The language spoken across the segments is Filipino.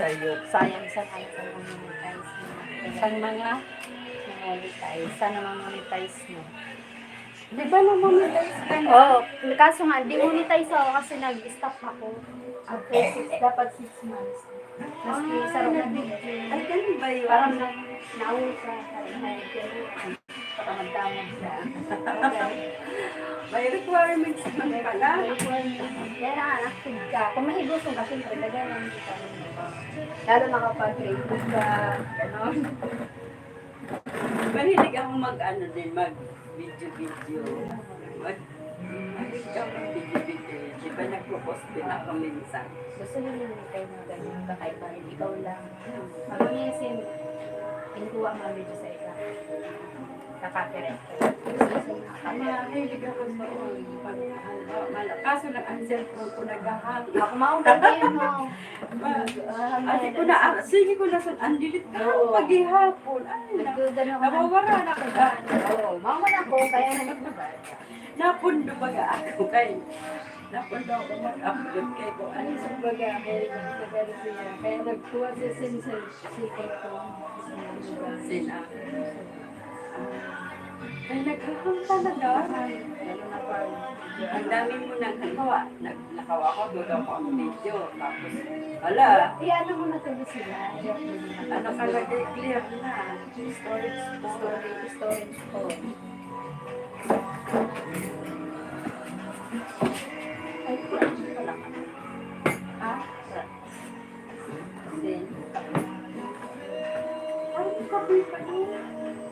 sa'yo. Sayang sa kanya sa monetize mo. Isang mga, Monetize. Sana ma-monetize mo. di ba na-monetize ka na? Oo. Kaso nga, di monetize ako kasi nag-stop ako. After dapat 6 months. Maski sarap na video. Ay, ganun ba yun? Parang nauwi sa kanya. Para magdamag siya. May requirements man pala. Yan na, active ka. Kung mahigusin ka, siyempre, nagalang kita. Lalo na kapag creative ka, gano'n. Mahilig ako mag-ano din, mag-video-video. Mahilig ako mag-video-video. Di ba nagpo-post din ako minsan? Gusto nyo nyo kayo na gano'n, kahit pa rin ikaw lang. Habang niya sin, kinukuha mga video sa ika. Nakapirate ka. Mahilig ako doon. Kaso lang ang cellphone ko naghahang. Ako maunang kayo mo. Ate ko na, sige ko na sa andilit ka maghihapon. Ay, Nagkagano ka na. nawawara na ako. Oo, maungan ako, kaya nagkagano. Napundo baga ako kay. Napundo ako mag-upload kay ko. Ano sa baga, kaya nagkuha sa sincere secret ko. Sina. Ay, naghahang talaga. Lalo na parang, Ang dami mo nang halimbawa, nakaw ako, doon ako ang video. Tapos, wala. ano mo na tayo sila? Ano kalagay, clear na. Storage ko. Ay, wala ka. Ha? Then, Ay, kapoy pa doon.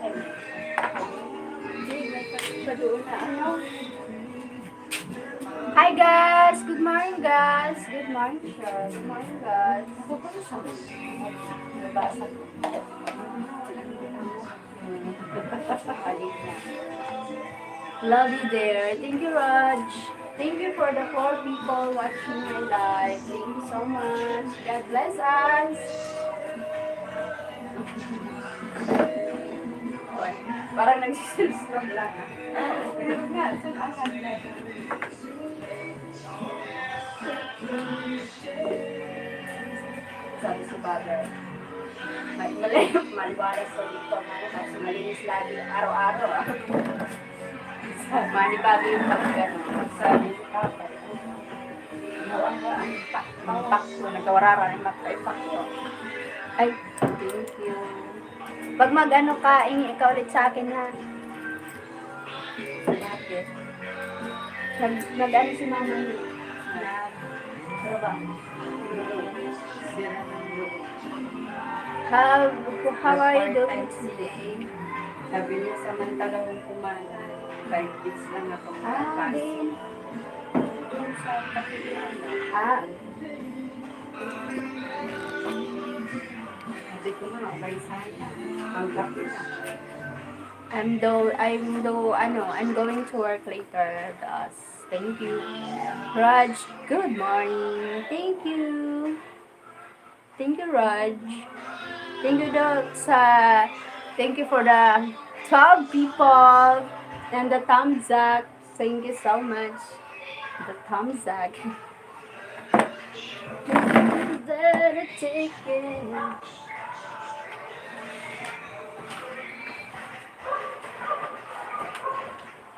ay, Hindi, may kapoy pa doon na ano. hi guys! Good morning guys! Good morning sir! Good morning guys! Nakukuha sa nabasa ko. Love you there. Thank you, Raj. Thank you for the 4 people watching my live. Thank you so much. God bless us. Parang nagsisilstrom lang. Pero nga, saan ang na? Sabi si Father, maliwalas ko dito. Kasi malinis lagi. Araw-araw. Manibago yung pag-gano. Sabi ni Papa. Ang pakto. Nagkawarara ng pakto. Ay, thank you. Pag mag-ano ka, ingi ikaw ulit sa akin ha. Bakit? Nag-ano si mama niya? Ano ba? How are you doing today? Sabi niya, samantalang kumala. 5 kids lang ako. Din. Doon sa kapilian. Sabi ko nga, okay sana. Ang laki na. I'm going to work later. Thank you. Raj, good morning. Thank you. Thank you, Raj. Thank you for the 12 people and the thumbs up. Thank you so much. The thumbs up.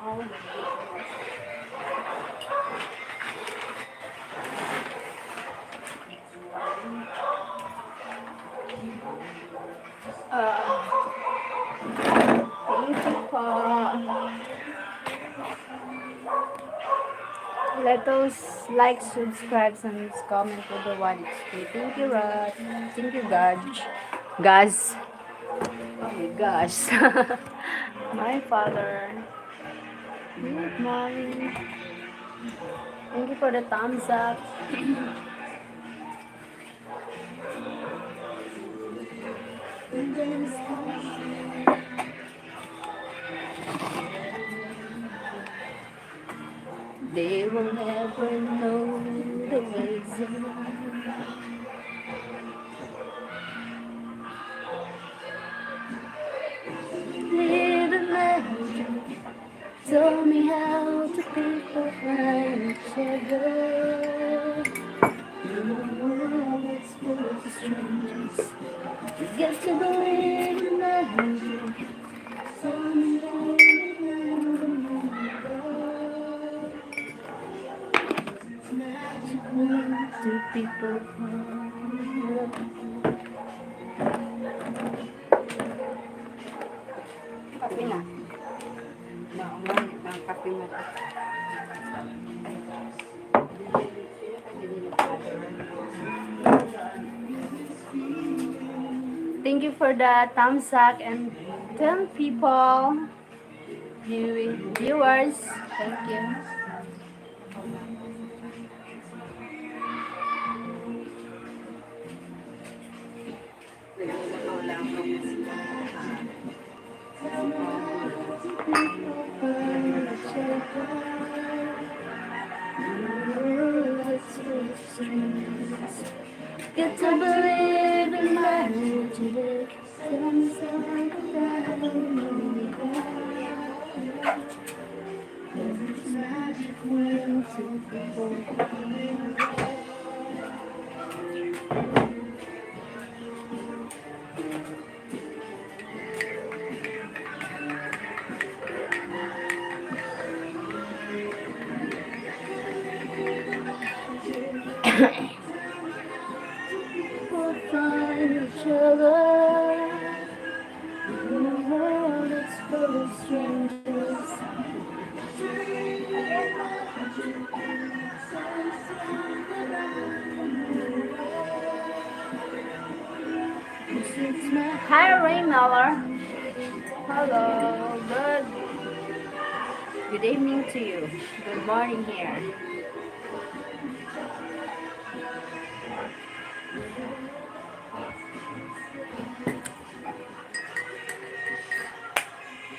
Oh my goodness. Thank you po. Let us like, subscribe, and comment to the one. Thank you, Rod. Thank you, Gaj. Gaz. Oh my gosh. My father. Good morning. Thank you for the thumbs up. They will never know the reason. Little man told me how to people find each other. The world is full of strangers. Get to believe in magic. To people. Kape na. Nauman ng kape mo. Thank you for the thumbs up and 10 people viewers. Thank you. Nagluluto lang ako. Get to believe in magic. Magic when two people. We'll find each other in a world that's full of strangers. Hi, Ray Miller. Hello. Good evening to you. Good morning here.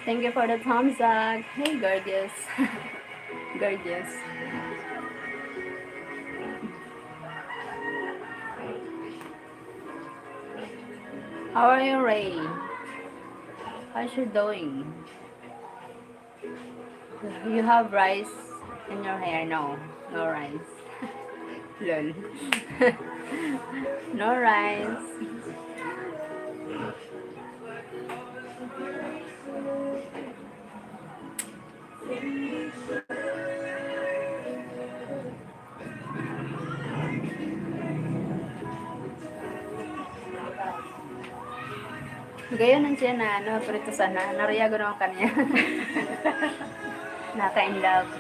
Thank you for the thumbs up. Hey, gorgeous. Gorgeous. How are you, Ray? How's you doing? You have rice in your hair? No, no rice. Lol. No rice. Gayon siya na ano, pero ito sana, nariyago naman kanya. Naka-in love.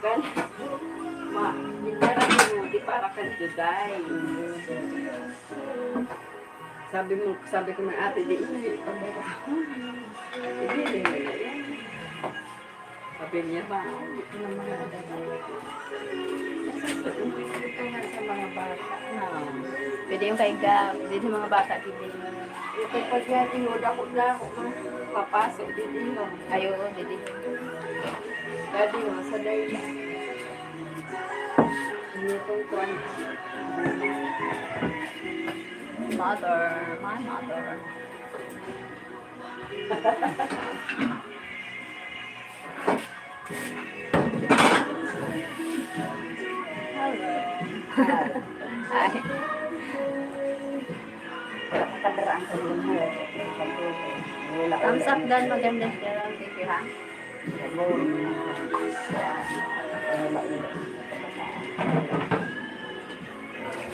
Gan, ma, nilera mo, di para ka juday. Sabi ko ng ate, di ina, ibili mo na yan. Sabi niya ba, ito na mga ito nga sa mga bata. Pwede yung kay Gab, pwede yung mga bata, pwede yung Kapag nga tinod ako na ako, papasok, di mo. ayo, pwede. Dati mo, sa dahil. Hindi itong kwan. Mother, my mother. Hello. Hi. Kadaraan sa mga Thumbs up dan, maganda siya. Thank you, ha?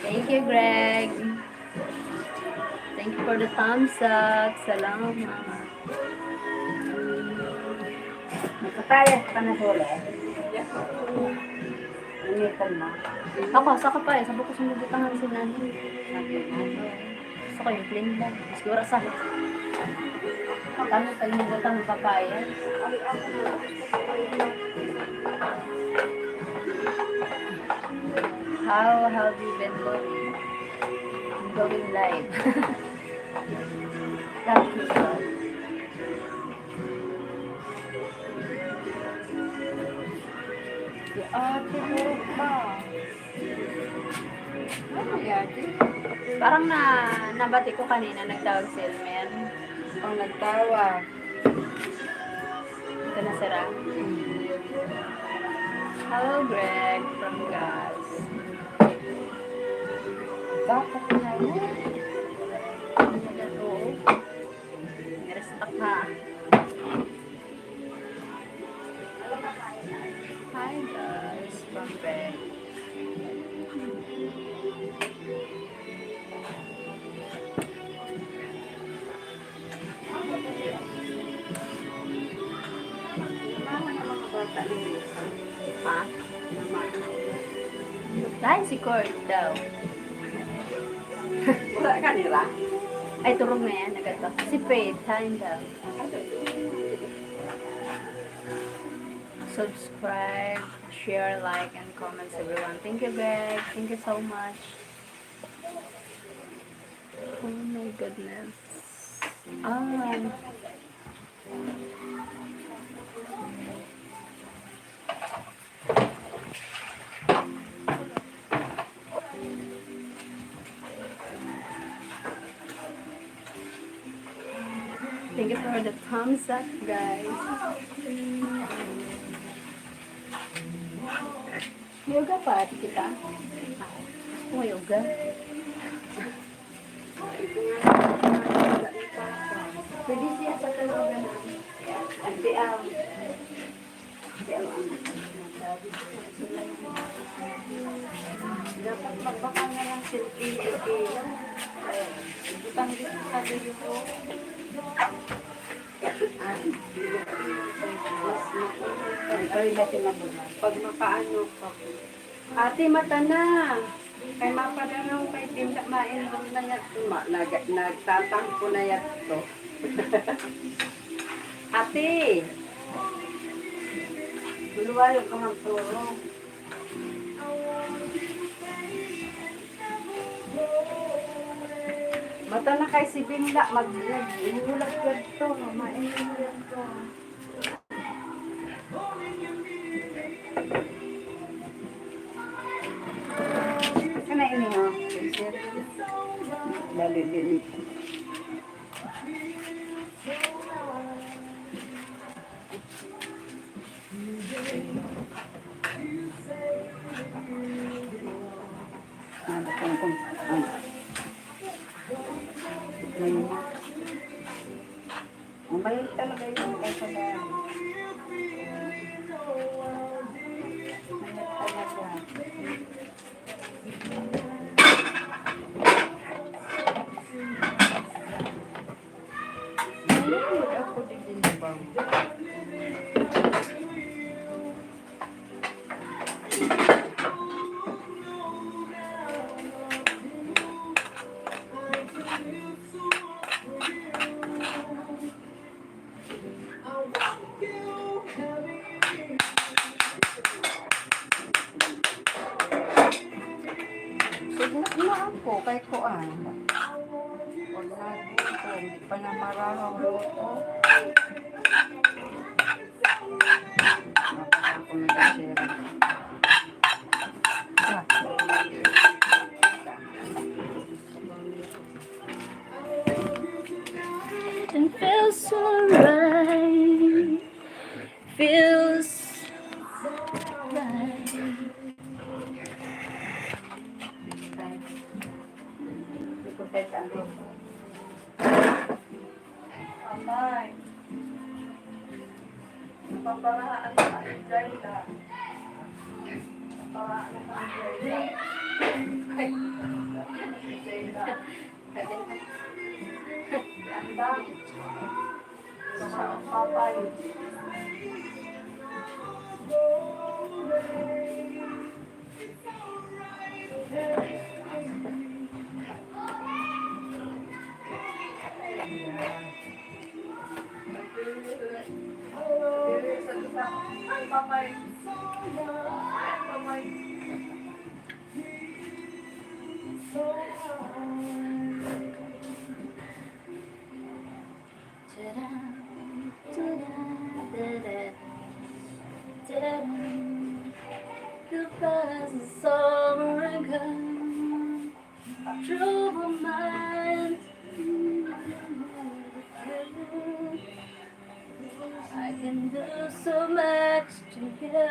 Thank you, Greg. Thank you for the thumbs up. Salamat. Nakataya ka na hula. Namitan mo. Ako, saka pa eh. Sabi ko sumubutangan si Nani. Gusto ko yung plain lang. Siguro sa kami tayo nabutang ng papaya. How have you been going? Going live. Thank you, God. Ate mo pa. Ano yati? Parang nabati ko kanina, nagtawag si Elmer. Ang nagtawag. Ito na sira. Hello, Greg from Gas. Dapat na yun. si Cord daw. Wala ka nila. Ay, turong na yan. Nagato. Si Faith, hain daw. Subscribe, share, like, and comments, everyone. Thank you, Greg. Thank you so much. Oh my goodness. Thank you for the thumbs up, guys. Yoga pa kita. Oh, yoga. Pwede siya sa talaga na. Ante ang dapat magbaka na lang selfie utang dito sa dito. Ay, natin mabuhay. Pag mapaano pa. Ate, mata na. Kay mapadanaw kay Tinda mainom na yan. Nagtatangko na yan to. Ate! Buluwayo ka magturo. Mata na kay si Binda. Mag-iulak yan to. Mainom yan to. Kana ini ha. Dali din. Mabalik talaga yung kay sa bayan. Ako din ba? Sigla ako kay kuan. Wala dito, hindi pa na mararaw luto. Ako nag-share. It feels so right. Feels right. Amay. Paparaan ka ang Jayla. Paparaan ka ang Jayla. Ay. Jayla. Ganda. Sa papay. Goodbye is over again. Trouble mind. I can do so much to you.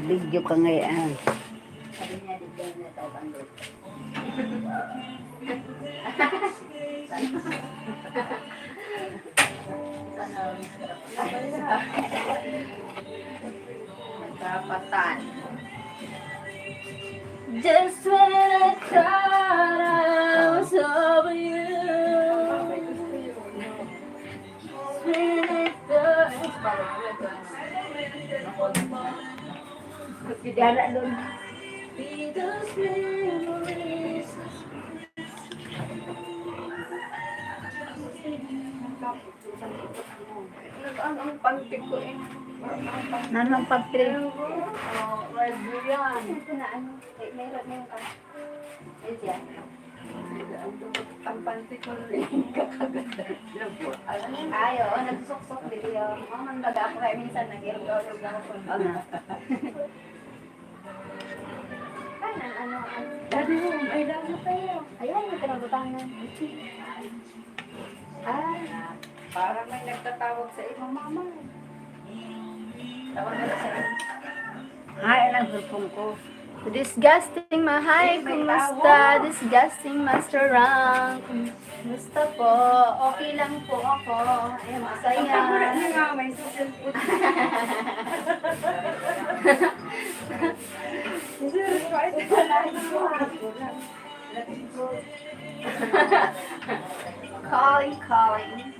Video ka ngayon. Sabi niya, di ba na tayo Nagkapatan. Just when I thought I was over you. When I Kaya doon. be those memories. Ang pantik ko eh. Nanong pag-trip? Red blue yan. Ito na ano, meron na yung Ayun siya. Ang pantik ko rin. Kakaganda. Ay, oo, nagsuksok dito yun. Oh, mandaga ako kaya minsan nag-irog-irog ako po. Kanan, ano. Dati mo, ay dami tayo. Ayan, may tinagutangan. Ay, Parang may nagtatawag sa ibang mama. tawag na sa inyo. Ay, ang cellphone ko. Disgusting mahay, kumusta? Disgusting Master Rank. Kumusta po? Okay lang po ako. Ay, masaya. Wala na nga, may cellphone. Sir, kahit wala ko. Calling.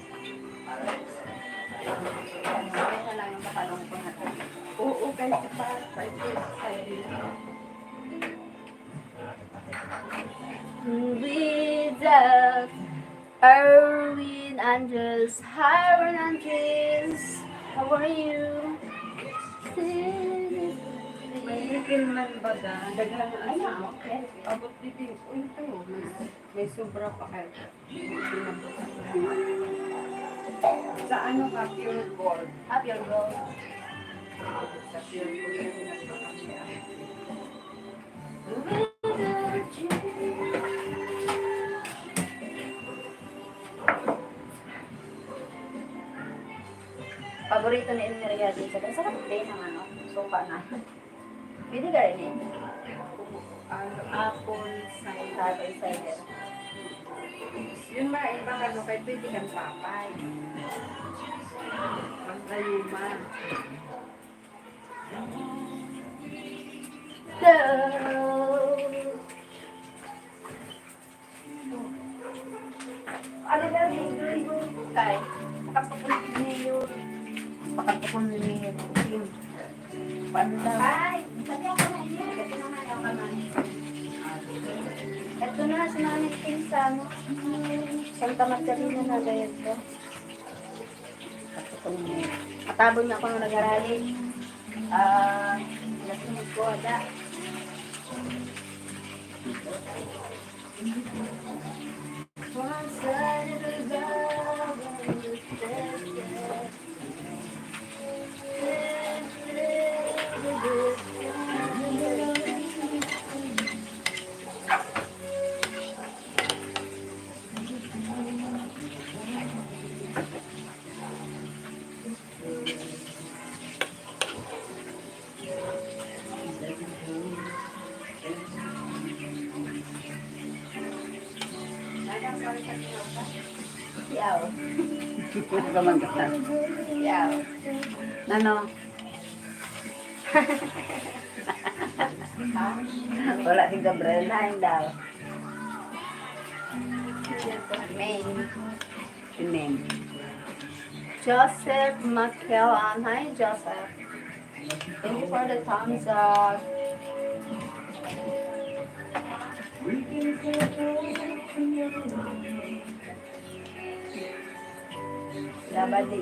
Ito lang yung pakalong ko na. Oo, kahit pa. Without Erwin Andres, hi Erwin Andres, how are you? May ikin man baga. Dagang ano. Abot dito. Uy, tayo. May sobra pa kayo. Sa ano ka, pure gold. Up your goal. Sa pure gold yung nagpapakasya. Without you. Paborito ni Enrique din sa sarap din ng ano, sopa na. Pwede ka rin eh. Ano, apple cider. Apple cider. Yun ba, ibang ano, kahit pwede kang papay. Paglayuma. Ano ba yung kay? Nakapapun niyo. Pakapapun niyo. Paano daw? Ay, sabi ako na niya. Ito naman ako naman. Ito na, sinamit pinsan. Santa Magdalena na gayad ko. Matabo niya ako nung nag-arali. Nasunod ko ada. One side of the love and the Yaw. Gaman ka. Yaw. Ano? Wala si Gabriel na daw. Main. Si Name. Joseph McKellan. Hi, Joseph. Thank you for the thumbs up. Labadi.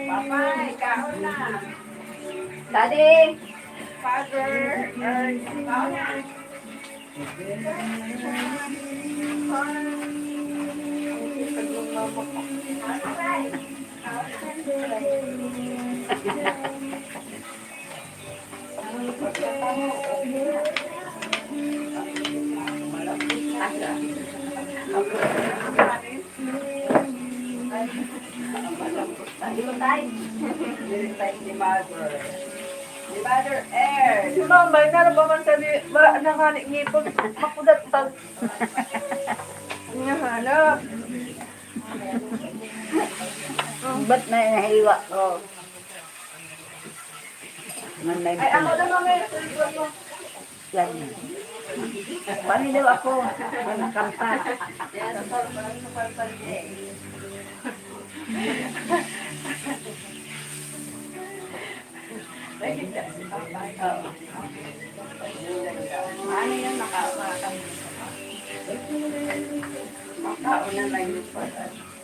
Papay, kaon na. Daddy! Father, kaon na. Di Mother Air. Si Mama, narabaman sa di, nakanik ngipon, makudat tag. Nga hanap. Ba't na nahiwa ko? Manday Ay, ako na mamaya sa likod mo. yan. Paano daw ako? Nakampa. Ano yan, makauna lang yung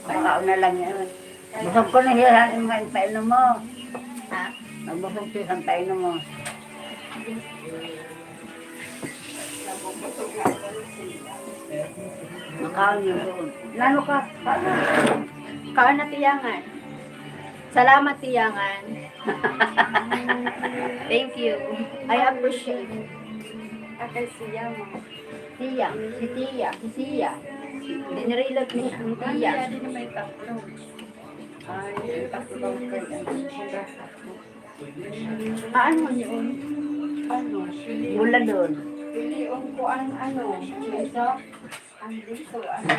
Makauna lang yan. Busog ko na hiyan yung mga painom mo. Ha? Nagbusog ko yung painom mo. Makaon yun doon. Lalo ka. Kaan na tiyangan. Salamat tiyangan. Thank you. I appreciate. Akay siya mo. Tiya, si Tiya, si Siya. Dinirilag niya ang Tiya. Hindi na may tatlo. Ay, tatlo kay Ano yun? ano, Mula doon. piliong ko ang ano, ito, ang dito, ano,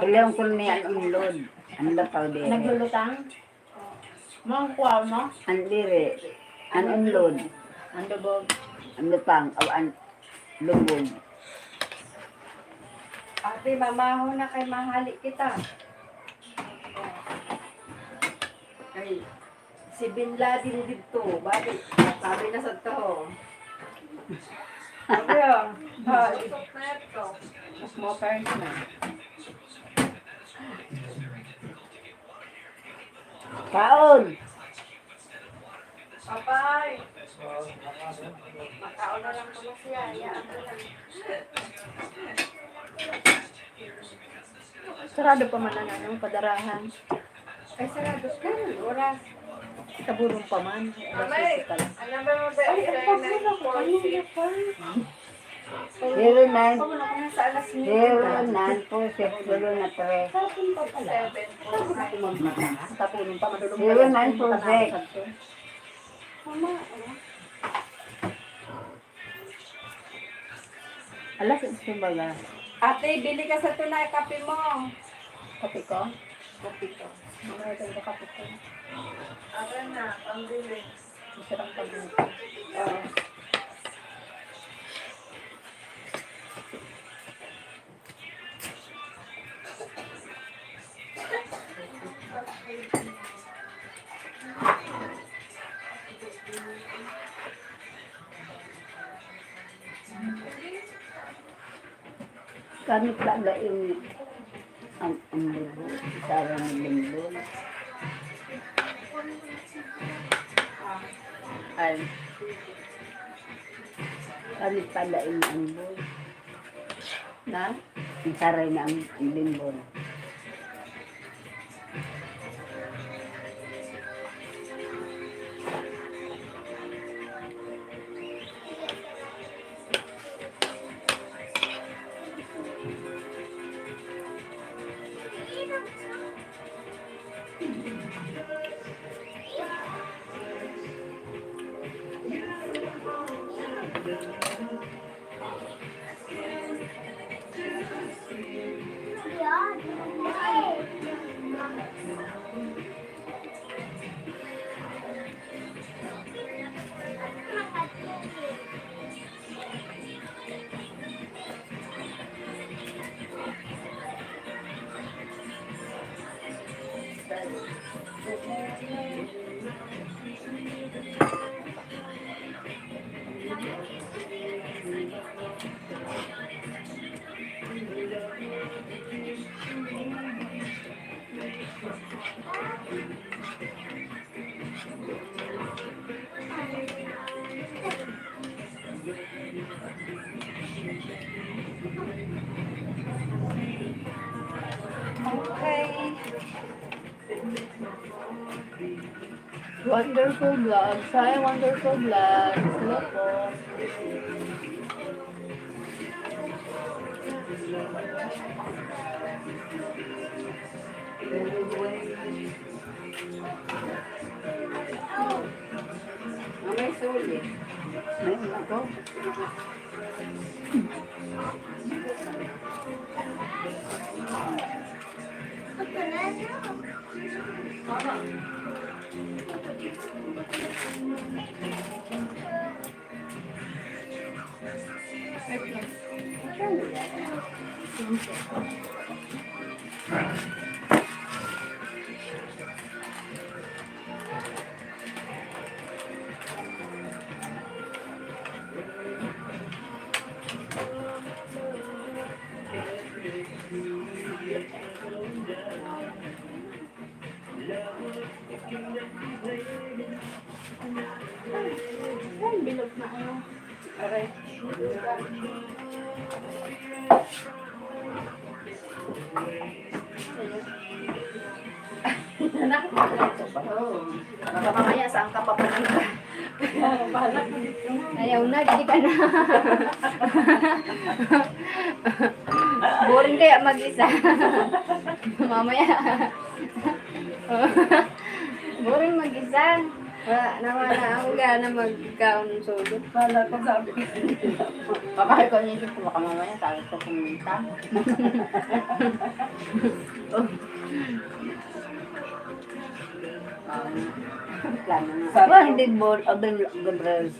Ilang ko niya ang unlod. Ang lapaw din. Naglulutang? Mga kuwaw mo? Ang dire. Ang unlod. Ang dubog. Ang lupang. O ang lubog. ate, mamaho na kay mahali kita. Ay, si Bin Laden dito, balik, sabi na sa to. Sabi oh, mas mo parents na. Kaon! Papay! Makaon na lang po siya, hayaan mo lang. Sarado pa man na ng padarahan. Ay, sarado ka, oras. Kaburong pa man. Mamay, alam mo ba, Ay, ang pagkula ko, kanina pa. 09. Pagkula ko na sa alas 9. 09 po. 6 na 3. Tapon pa pala. Tapunin pa, madulong 0946. Mama, ano? Alas, ito baga. Ate, bili ka sa tunay kape mo. Kape ko? Kape ko. Mamaya tayo kape ko. Ate na, pambili. Masarap pa din. Oo. Kami talaga yung ang libo. Sarang ng limbol. Ay. Kami pala yung limbol. Na? Ang saray na ang limbol. Okay. Wonderful vlogs. Hi, wonderful vlogs. Hello po. May sulit. May ako. Ay, bilog na ano. Aray. Oo. Baka mamaya saan ka papunta? Ayaw na, di ka na. Boring kaya mag-isa. Mamaya. Boring mag-isa. Wala naman na ang gana magkaon ng sulit. Pala ko sabi ko. Kapag ko niyo ko baka mamaya tayo ko pumunta. Plano na. Sabi Well, ko- hindi board of the Gabriels.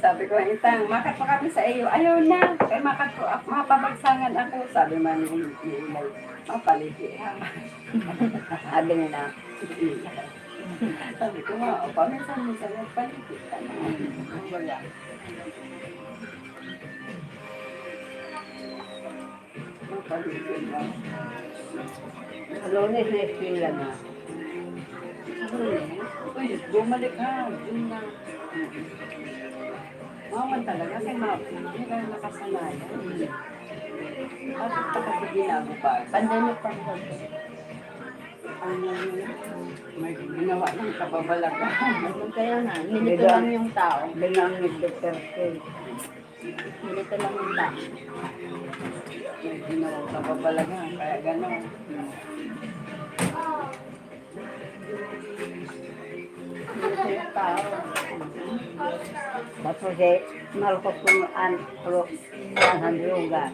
Sabi ko, Itang, makat pa kami sa iyo. Ayaw na. Kaya makat ko, mapabagsangan ako. Sabi man ni Ilay, mapaliti. Sabi nila. Sabi ko, o paminsan-minsan, magpaliti ka na. Wala. Mapaliti lang. Lunes na eskwela na. Uy, bumalik ka. Yun na. Maman talaga kasi hindi ka nakasanayan. Bakit pa kasi ginagawa? Pandemic pa rin. Ano yun? May ginawa ng kababalaga. Kaya na, nilito lang yung tao. Bilang ni Dr. K. Nilito lang yung tao. May ginawa ng kababalaga. Kaya gano'n. Nilito yung tao. Tapos Marcos Punuan, Kanhan Droga.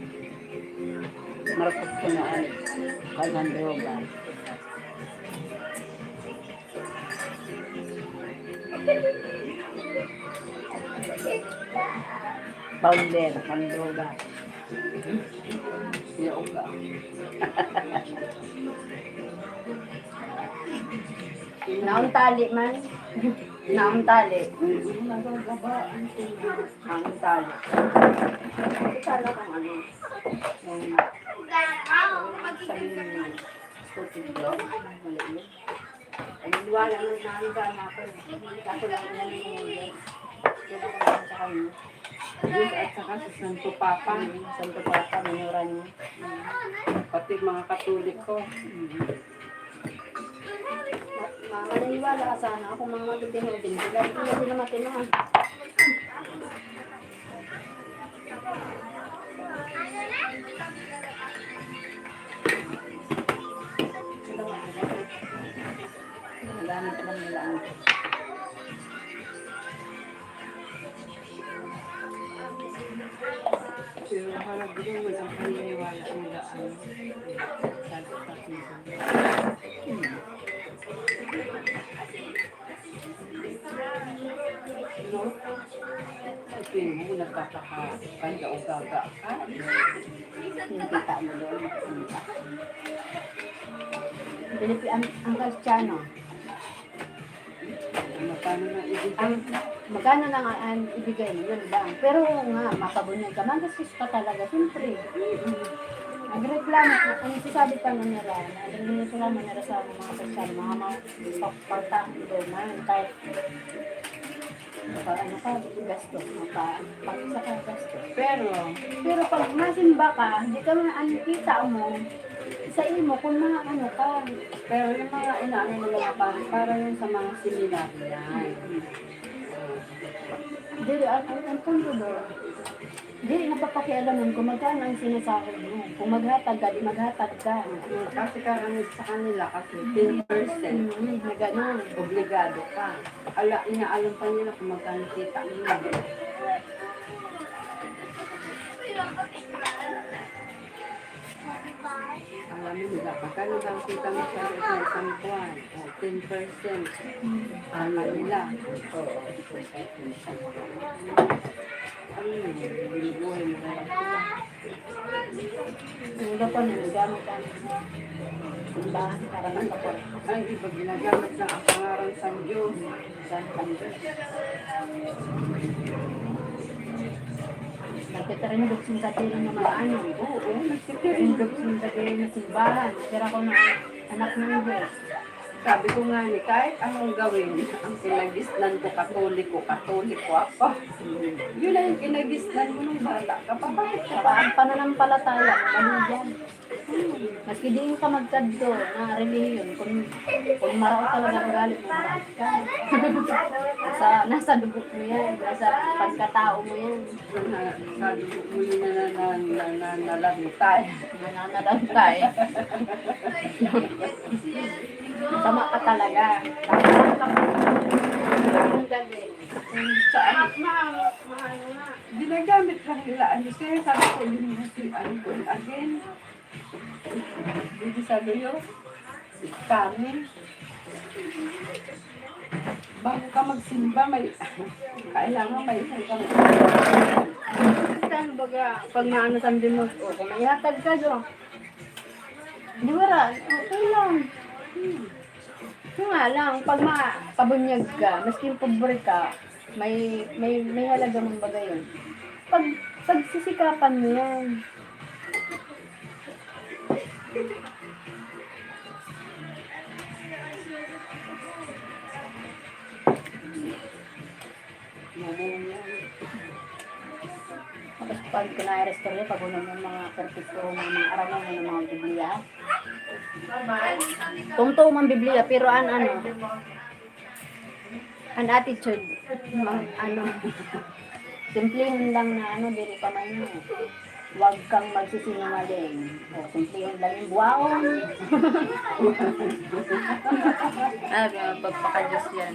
Marcos Punuan, Kanhan Droga. Founder, Kandoga. Yoga. Naong tali man. Naong tali. Nagagabaan sila. Naong tali. Kala kang ano. Sabi niyo, stupid blog. Mali yun. Ay, wala nang nangangana ako. Ako lang nangyayari. Kaya ko lang sa kanya. Diyos at saka sa Santo Papa. Santo Papa, minura niya. Pati mga katulik ko. Mananiwala ka sana ako mga matitinugin. Lagi ko sila matinoan. Gamit lang nila ang Pero nakalagyan mo ang paniniwala nila. Sabi sa akin. No? Sabi mo, nagtataka. Kaya o gaga ka. nakikita mo doon. Nakikita. Pilipi ang Kristiyano. Ano, paano na ibigay? Ang magkano lang ang ibigay mo, yun lang. Pero nga, makabunyag ka. Magastos ka talaga, siyempre. Nagreklamo, ang sasabi pa nila, nagreklamo nila sa mga Kristiyano, mga pagpagtang doon, kahit ano ka, gastos, pag-isa ka gastos. Pero, Pero pag masimba ka, hindi ka man ang kita mo, Sa imo, kung mga ano ka, Pero yung mga inaano ng mga para yun sa mga seminar yan. dili, ang punto doon, dili napapakialaman kung magkano ang sinasahod mo. Kung maghatag ka, di maghatag ka. Kasi karamihan sa kanila kasi 10% Na ganun. obligado ka. Inaalam pa nila kung magkano kita nila. Alam nila, magkano bang kita mo sa loob ng isang buwan? O, 10%. Alam nila. Oo. Ano yun? Binubuhay mo na lang sila. Yung iba pa nila, gamit ang simbahan para matapos. Ang iba ginagamit na ang pangaran sa Diyos. Saan kang nagtitrindok sa tira ng mga ano. Oo, Trindok sa tira ng simbahan. Tira ko na anak ng Diyos. sabi ko nga ni, kahit anong gawin, ang kinagisnan ko, katoliko ako. Yun na yung kinagisnan mo nung bata ka. Bakit ka Saka ang pananampalataya, mali dyan. Maski di ka magkadto na relihiyon, kung maraw talaga ang galit mo, maraw ka. Nasa dugo mo yan, nasa pagkatao mo yan. sabi ko mo yun na nalalutay. Nananalantay. Tama ka talaga. Ang galing. Saan? Ginagamit lang nila. Ano kaya sabi ko yun na si Angkol again. Hindi sabi yun. Kami. Bago ka magsimba, kailangan may isang kang Saan baga, pag maano sa mo, o kung may hatag ka do. Di wala, okay lang. Yung nga lang, pag pabunyag ka, maski pobre ka, may halaga mong bagay yun. Pag sisikapan mo yan. Tapos pag kinai-restore, pag unang yung mga perfecto, mga araw ng mga Biblia. Tungtong mang Biblia, pero ano, an attitude, ano, simplihin lang na ano, dili pa man yun. Huwag kang magsisinungaling. O, simplihin lang yung buwaon. Pagpakadiyos yan.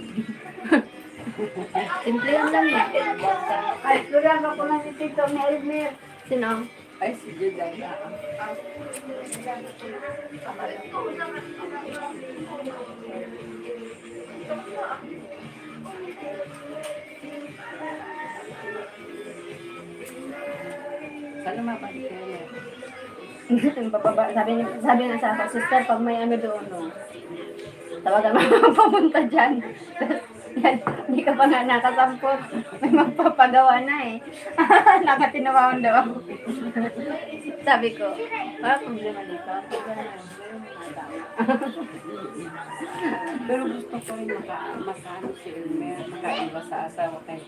Simplihin lang yan. Huwag kang... Ay, kulang ako na ni Tito ni Elmer. Sino? ay si Juday na. Sana mabalik ka niya. sabi nga sa ako, sister, pag may ano doon, no, tawagan mo pumunta dyan. Yan, hindi ka pa nga nakasampot. May magpapagawa na eh. Nakatinawawan daw ako. Sabi ko, wala problema dito. Pero gusto ko rin makano si Elmer, makaiba sa asawa kay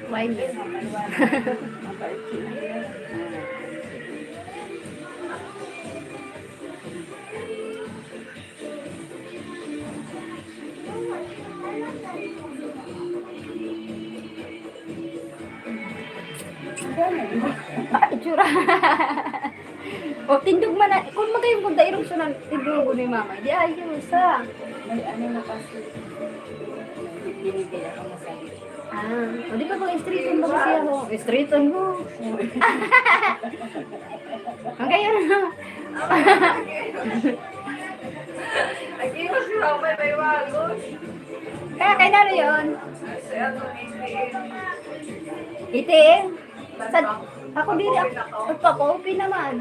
Why me? Mabait siya. Itsura. O, tindog man na. Kung magayong kung dairong sunan, tindog ni mama. Di ayos, ha? May ano na kasi. Binibila ko masabi. O, di ba pag streeton ba kasi ako? Streeton mo. Magayon na. Nag-iwas ko ako may wagos. Kaya kay na yun. Kasi ano, Ite. Ako din. Pagpa-open naman.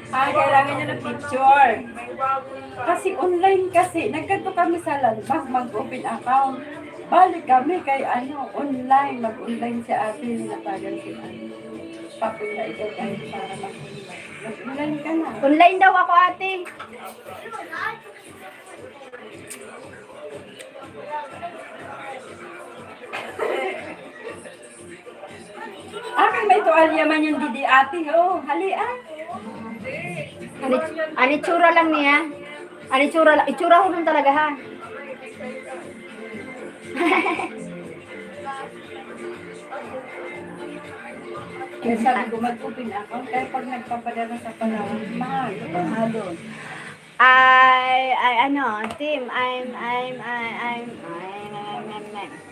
Kailangan niya ng picture. may wagos pa. Kasi online kasi. Nagkanto kami sa lalabas mag-open account. Balik kami kay online. Mag-online si ate. Nilatagan si ate. Papunta ito tayo para mag-online. Mag-online ka na. Online daw ako, ate. May tuwalya man yung didi ate. Oh, hali ah. Anitsura lang niya. Anitsura lang. Itsura ko lang talaga, ha? Kaya sabi ko mag-open account. Kaya pag nagpapadala sa panahon, mahal. Mahalo. Tim,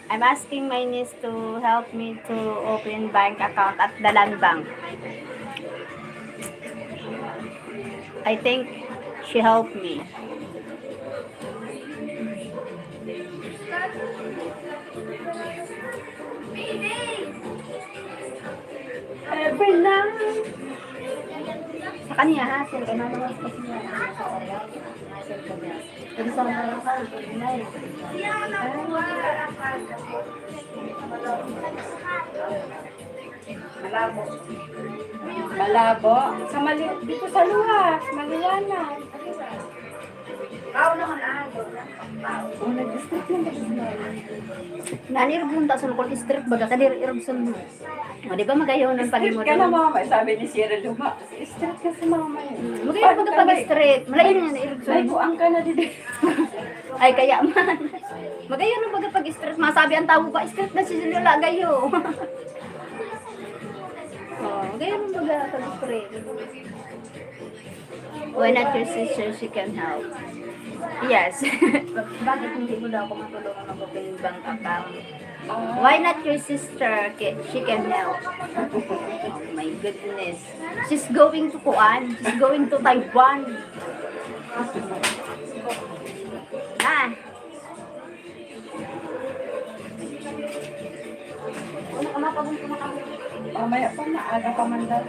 I'm asking my niece to help me to open bank account at the land bank. I think she helped me. Ever na. Sa kanya, ha? Sir, kaya naman kasi niya. Sir, kanya. Pero sa mga ka, nay. Malabo. Malabo? Sa dito sa luwas. Maliwanag. Oh, nag-strip lang kasi Nanirog yung tasan ko, strip baga ka dirog sa mo. O, di ba magayaw ng pagimo Strip ka na mama. Sabi ni Sierra Luma. Strip ka sa mama yun. Magayaw baga pag-strip. Malayo na yan, irog sa May mo. buang ka na dito. Ay, kaya man. Magayaw na baga pag-strip. Masabi ang tao ba, strip na si Lula gayo. Magayaw na baga pag-strip. Why not your sister? She can help. Yes. Bakit hindi mo daw ako matulungan mag-open bank account? Why not your sister? She can help. Oh my goodness. She's going to Kuan. She's going to Taiwan. Ah. Una ka mapagong kumakabot. Mamaya pa maaga pa man daw.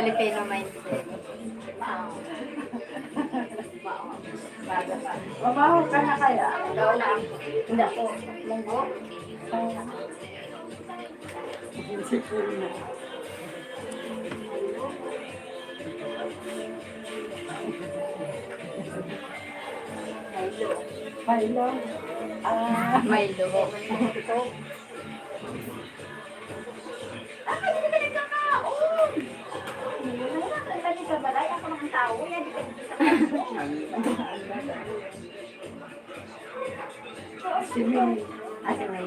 Filipino mindset. Mabaho ka na kaya? Ikaw na. Hindi ako. Munggo. Siguro na. Milo. Milo. Si Mimi. Ate May.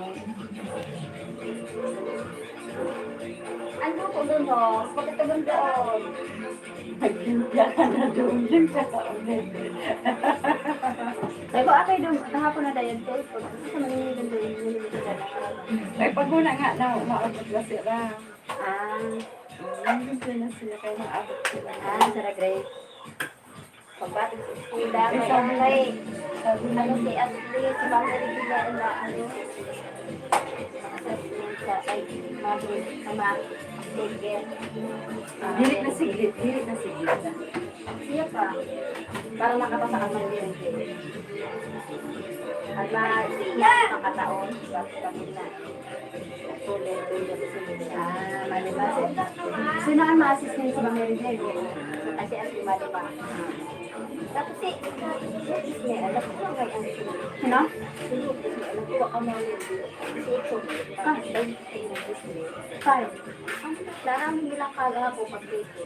Ano ko doon, no? Pagkatagan doon. Nagtimpla ka na doon. Limpla ka ulit. Ay, ko atay doon. Kahapon na dayan to. Sa maninigan doon. Ay, pag muna nga na, maabot na sila. Ah. Limpla na sila kaya maabot sila. Sarah Grace. Pagbating sa eskwela, Eh, may sabi- atay. Sabi na Ano si Ashley, si Bangga Regina, na ano. Assessment sa ay, mga Sigel. Dilit na siglit. Dilit na siglit na. Siya pa. Para makapasa ka man din. At ma-siya ang kataon. Kami na. Malibas. Sino ang ma-assistant si Ma'am Mary Jane? Kasi ang lima-lima. Tapos si may alam ko kay ang sino? Alam ko ka mo five. Ang larang nila kala po pag-dito.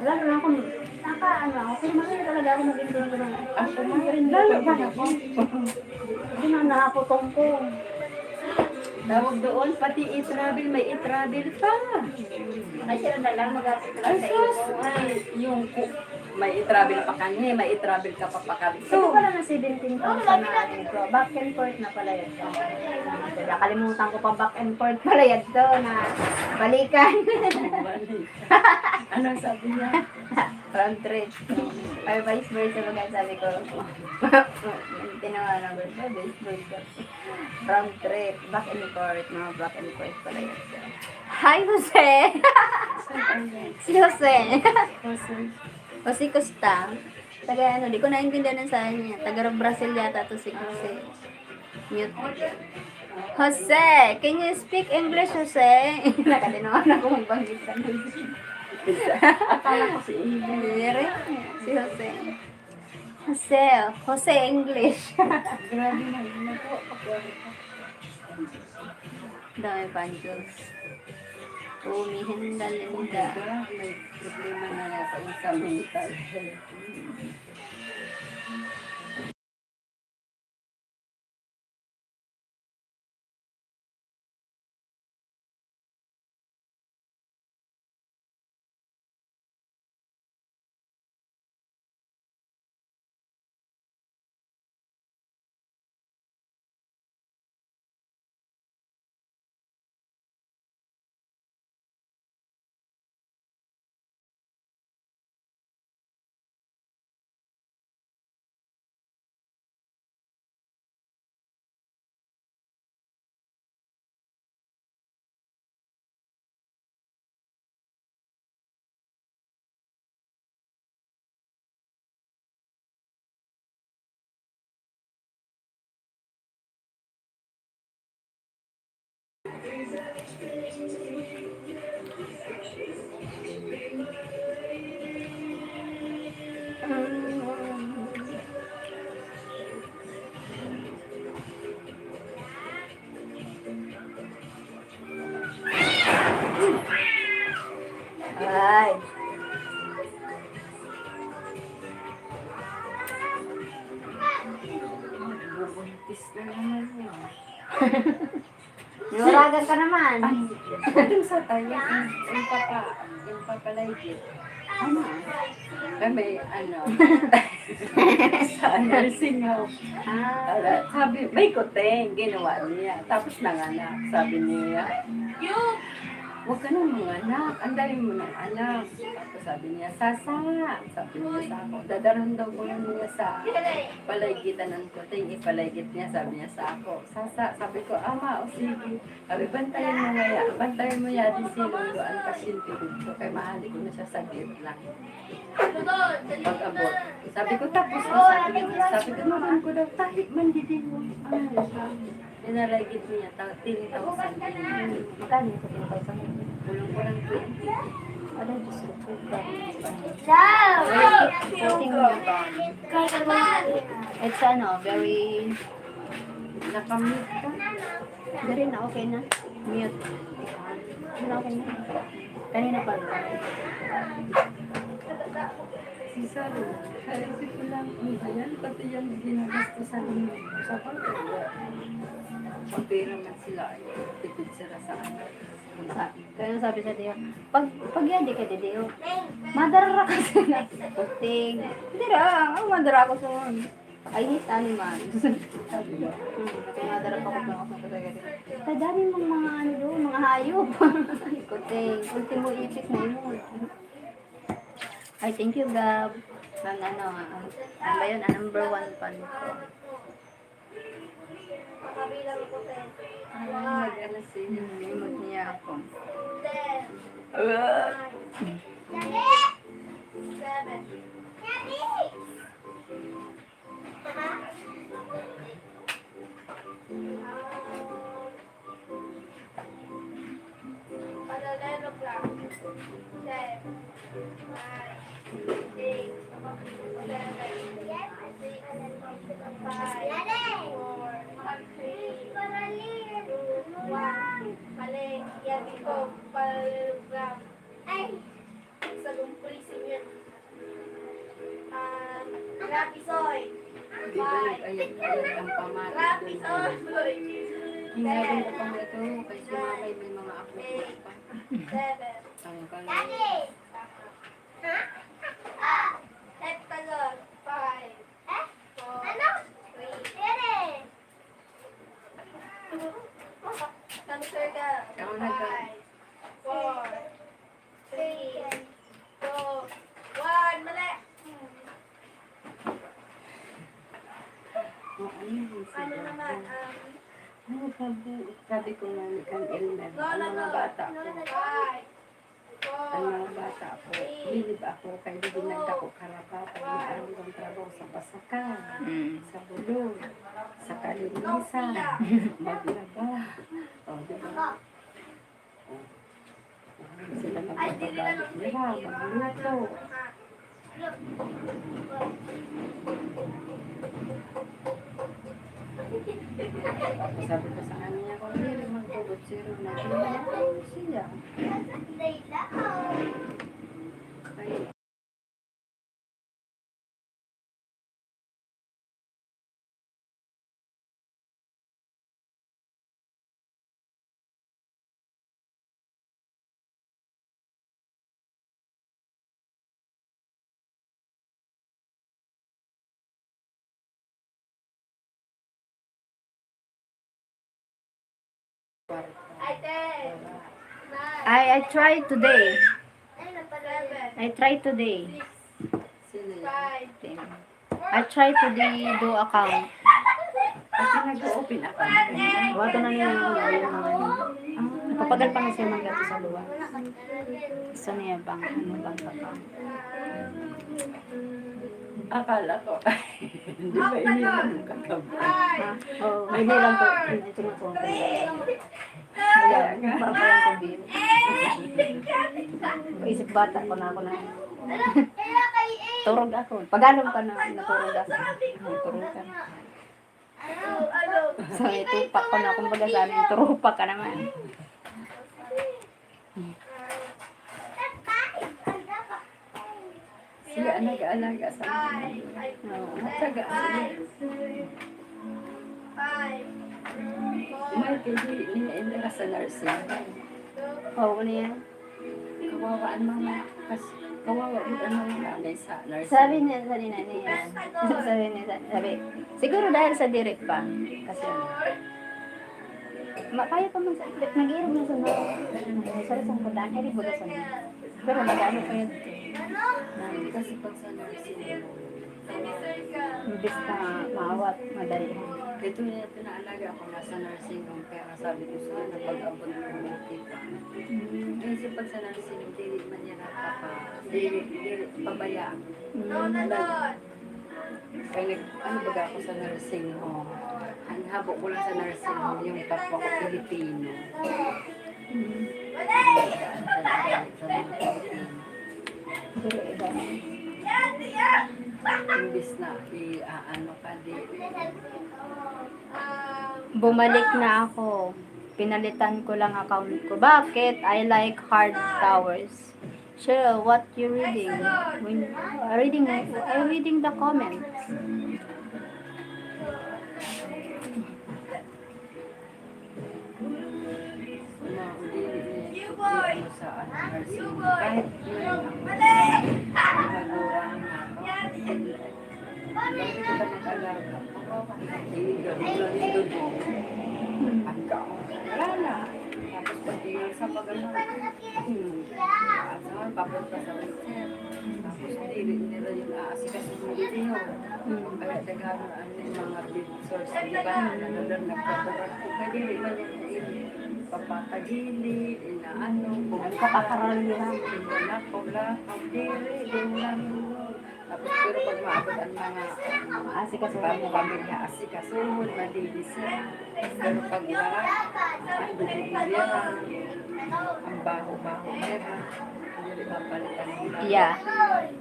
Lalo na ako, naka-ano ako, pero mahal talaga ako mag-intro ng ako lalo pa ako. Hindi na nakaputong ko. Tawag doon, pati i-travel, may i-travel pa. Ay, sila na lang mag-atid Ay, sa sus! iyo. Ay, yung may i-travel pa kanya, may i-travel ka pa kami. Ito pala na 17,000 na ito. Back and forth na pala yan. Nakalimutan ko pa back and forth pala yan to na balikan. Anong sabi niya? Round trip. Ay, vice versa ba sabi ko. Tinawa na ba ito? Vice versa. Round trip. Back and forth. Mga back and forth pala yan. Hi, Jose! Si Jose. Jose Costa. Taga ano, di ko naintindihan ng saan niya. Taga Brazil yata to si Jose. Mute. Jose, can you speak English, Jose? Nakatinawa na ako magbanggit sa Jose. Akala ko si Ingrid. Si Jose. Jose English. Grabe na po. Dami panjos. Umihinda linda. May problema na yata yung sa mental health. Ay. Bubuntis na naman yun. Nuragan ka naman. Kung sa tayo, yung papalaygit. Ano? May ano, sa nursing home. Sabi, may kuteng, ginawa niya. Tapos nanganak, sabi niya, huwag ka nang manganak, ang dami mo ng anak. Tapos sabi niya, Sasa, sabi niya sa ako, dadaran daw ko lang niya sa palaygitan ng kuteng, ipalaygit niya, sabi niya sa ako. Sasa, sabi ko, ama, o sige. Sabi, bantayan mo ya, di sinunduan pasyente ko, kay mahali ko na siya saglit lang. Pag-abot. Sabi ko, tapos na, sabi ko, naman ko daw, tahit man din mo. Pinalaygit niya, 10,000 din. Magkano yung kutin ko sa mga? Bulong ko lang 20. Ano yung gusto ko? It's ano, very... Nakamute ka. Very na, okay na. Mute. Ano, okay na. Kanina pa. Si Salo, kaya ko lang, ayan, pati yan ginagastusan mo. Sa pagkakaya. Pag pera man sila, tipid sila sa ano. Kaya sabi sa Dio, pag yan di ka di Dio, madara ka sila. Puting. Hindi ra, ang madara ko sa I hate animals. Kaya madara pa ko sa ako sa Dio. Kaya dami mong mga ano doon, mga hayop. Puting. Ultimo ipit na yun. Ay, thank you, Gab. Ang ano ba yun? Ang number 1 fan ko. Mag-ano siya, limot niya ako. Di ba ayun ang pamati doon. Hingagin ko pang ito, kasi si mamay may mga apo pa. Ang kalay. Ako nagka... Sabi ko nga ni Kang Elmer, ang mga bata ko, bilib ako, kaya dinag ako karapatan, maaari kong trabaho sa pasakan, sa bulong, sa kalinisan, maglaba, diba? Sila magpapagalit nila, magluto. Sabi ko sa kanya, kung hindi magpubot zero na, hindi siya. Kaya, I tried today. I tried today. sino yan? I tried today do account. Kasi nag-open ako. Wato na niya yung napapagal pa na siya mga gato sa luwa. Gusto niya bang ano bang account. Akala ko, hindi ba inilang yung kagabi? Oo, hindi lang po. Ito na po. Ayan, para pa yung sabihin. Isip bata ko na ako na. Turog ako. Pag-alam ka na, naturog ako. Turog ka. So, itupak ko na. Kumbaga sa amin, turupak ka naman. Sila ang nag-aalaga sa amin. Oo. Matyaga sila. May pili nila sa nursing. Oo, ano yan? Kawawa ang mga, kawawa yung ano yung nanay sa nursing. Sabi niya sa nina niya. Sabi niya, sabi, siguro dahil sa direct pa. Kasi, kaya pa man sa, nag-iirog na sa mga, sa isang kundaan, hindi ba sa mga. Pero nag-ano pa yun. Kasi pag sa nursing, Imbis na maawat, madali. ito naalaga ako nasa nursing home, kaya sabi ko sa na pag-abot ko ng kita. Kasi pag sa nursing home, dili man yan dili pabayaan. Kaya ano baga ako sa nursing home, ang habo ko lang sa nursing home, yung kapwa ko Pilipino. Pero iba. Imbis na ano ka din. Bumalik na ako. Pinalitan ko lang account ko. Bakit? I like hard towers. Sure, what you reading? When I'm reading the comments. Sa nursing home, kahit ngayon ako nagagawang bakit ko ba nag-alaga? Wala na. Tapos pagtingin sa pag-alaga, papunta sa wheelchair. Tapos hindi nila yung aasikas ng video. Kaya nagharoon yung mga big source. Di ba? Nanonood nagpapagod. Pwede rin man yung papakagili, inaano, Pakakarali lang. tapos pero pag maabot ang mga Asikasuhan niya. pamilya, asikasuhon, malinis sila. Pero pag wala, ang dugo-dugo ang baho-baho nila, hindi mapalitan nila. Yeah.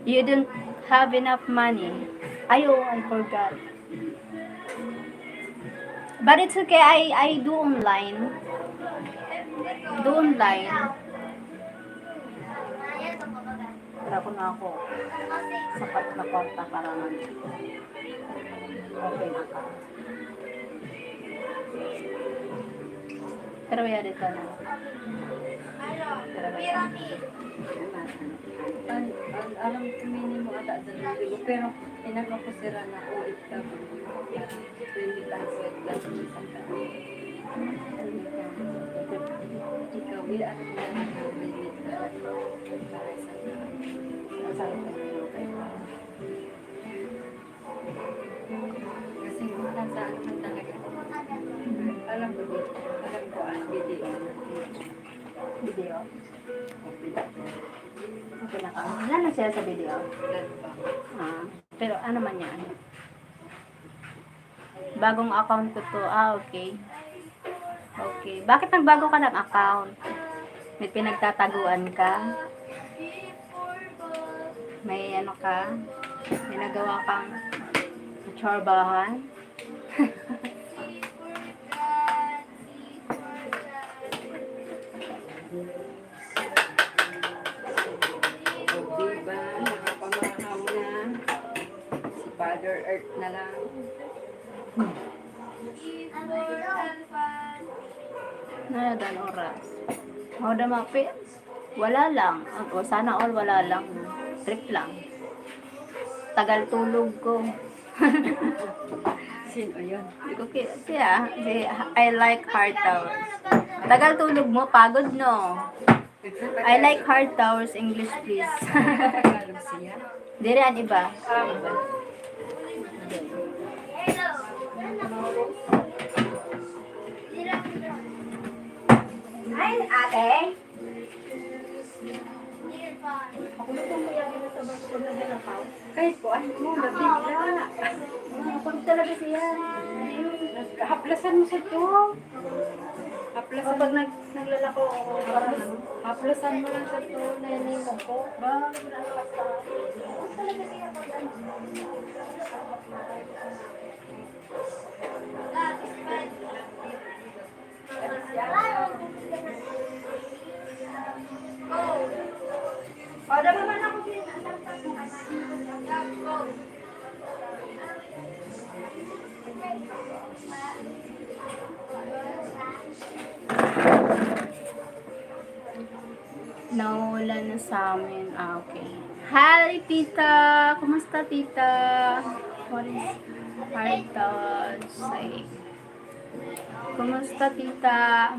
You don't have enough money. Ayo, I forgot. But it's okay. I do online. Do online. Pero ko na ako. Sapat na konta para man. Okay na ka. Pero yan dito na. Pero yan. Alam ko minimum ata sa libo, pero inagawa ko sila na OFW. 20 times OFW sa taon. Ikaw, wala ako na nag-limit na para sa taon. Masarap ka nyo kayo. Kasi nasa ano man talaga. Alam ko ang video. Video. Okay na ka. Wala na siya sa video. Pero ano man yan? Bagong account ko to. Okay. Okay. Bakit nagbago ka ng account? May pinagtataguan ka? May ano ka? May nagawa kang tsorbahan? Diba, nakapamaham na. Si Father Earth na lang. Naladan oras. How the mapit? Wala lang. O sana all wala lang. Trip lang. Tagal tulog ko. Sino yun? Siya. I like hard towers. Tagal tulog mo, pagod no. I like hard towers, English please. Tagalog siya. Dire an iba. Iba. Ay, ate. Kahit po, ano mo, nabigla. Pag talaga siya. Nagkahaplasan mo sa to. Kapag naglalako ako, parang haplasan mo lang sa to, nanimo ko. Ba, Pada naman ako din. naulan na sa amin. Ah, okay. Hi, tita! Kumusta, tita? What is hard to say? Kumusta, tita?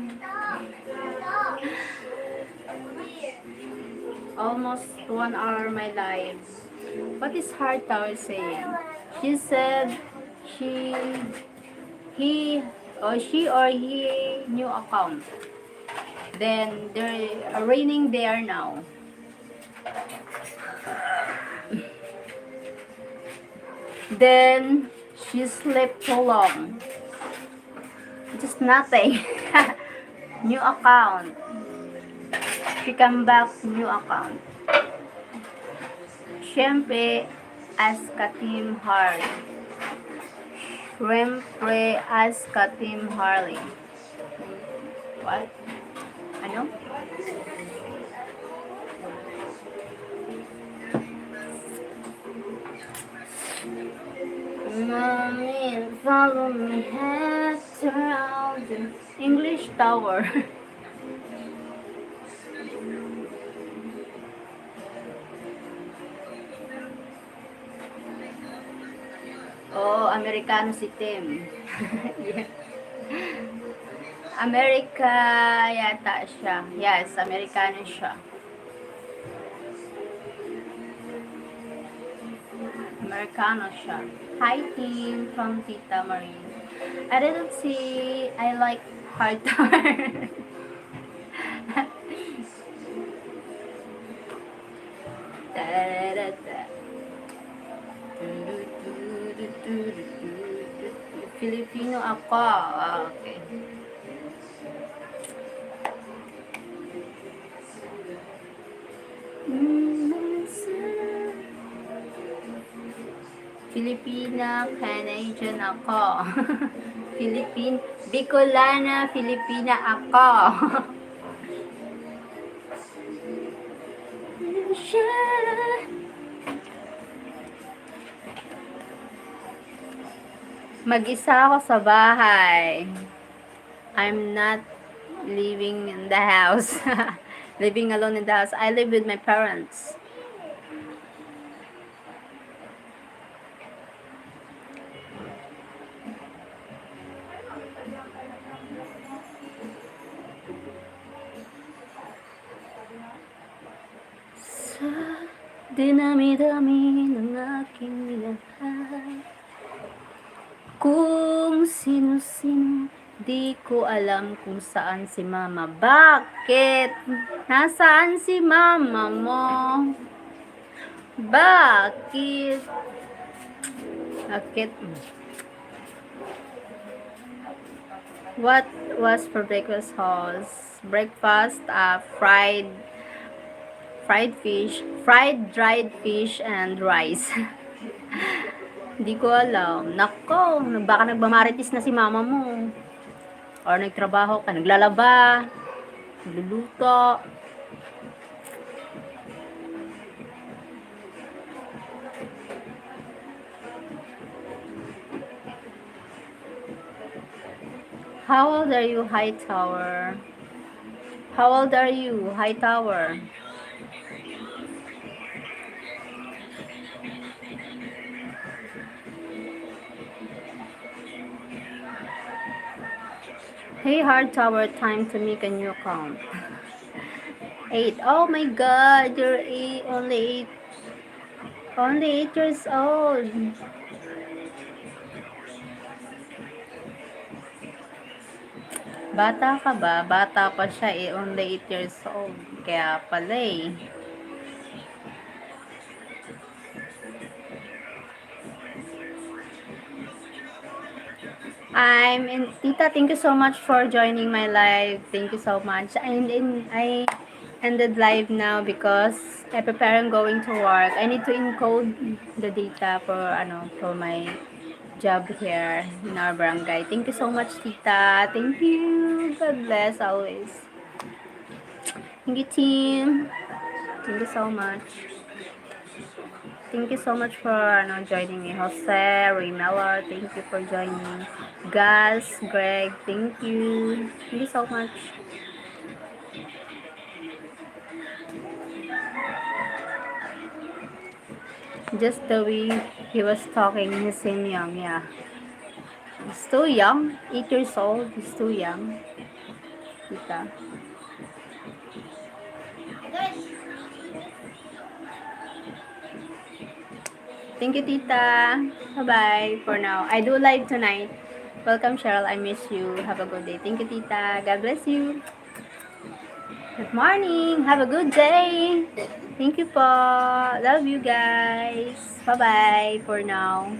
Almost 1 hour my life. What is hard to saying? She said he or he new account. Then they're raining there now. Then she slept too long. Just nothing. New account. She come back new account. Siyempre, as Katim Harley. Siyempre, as Katim Harley. What? Ano? Mommy, follow me, head around the English Tower. Oh, Amerikano si Tim. Yeah. Amerika yata siya. Yes, Amerikano siya. Amerikano siya. Hi, team from Tita Marie. I didn't see. I like hard time. Filipino ako. Ah, okay. Filipina, Canadian ako. Bicolana, Filipina ako. Mag-isa ako sa bahay. I'm not living in the house. Living alone in the house. I live with my parents. Sa dinami-dami ng aking minahal, kung sino-sino, di ko alam kung saan si mama. Bakit? Nasaan si mama mo? Bakit? Bakit? What was for breakfast, House? Breakfast, fried fish, fried dried fish and rice. Hindi ko alam. Nako, baka nagmamarites na si mama mo. Or nagtrabaho ka, naglalaba, nagluluto. How old are you, Hightower? How old are you, Hightower? Hey, Hard Tower, time to make a new account. 8. Oh my God, you're only 8 years old. Bata ka ba? Bata pa siya eh, only 8 years old. Kaya pala eh. I'm in Tita, thank you so much for joining my live. Thank you so much. I ended live now because I prepare on going to work. I need to encode the data for my job here in our barangay. Thank you so much, Tita. Thank you. God bless always. Thank you, team. Thank you so much. Thank you so much for joining me. Jose, Ray Mellor, thank you for joining. Gus, Greg, thank you. Thank you so much. Just the way he was talking, he seemed young, yeah. He's too young, 8 years old, he's too young. Tita. Thank you, Tita. Bye-bye for now. I do live tonight. Welcome, Cheryl. I miss you. Have a good day. Thank you, Tita. God bless you. Good morning. Have a good day. Thank you po. Love you guys. Bye-bye for now.